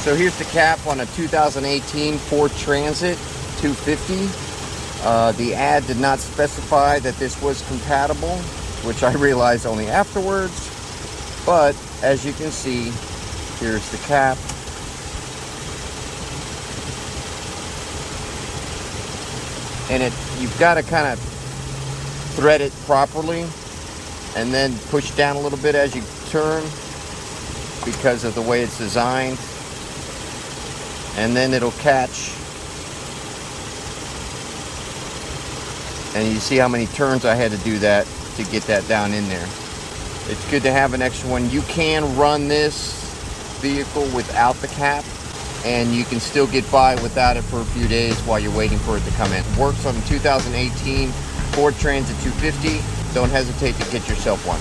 So here's the cap on a 2018 Ford Transit 250. The ad did not specify that this was compatible, which I realized only afterwards. But as you can see, here's the cap. And you've got to kind of thread it properly and then push down a little bit as you turn because of the way it's designed. And then it'll catch. And you see how many turns I had to do that to get that down in there. It's good to have an extra one. You can run this vehicle without the cap, and you can still get by without it for a few days while you're waiting for it to come in. It works on 2018 Ford Transit 250. Don't hesitate to get yourself one.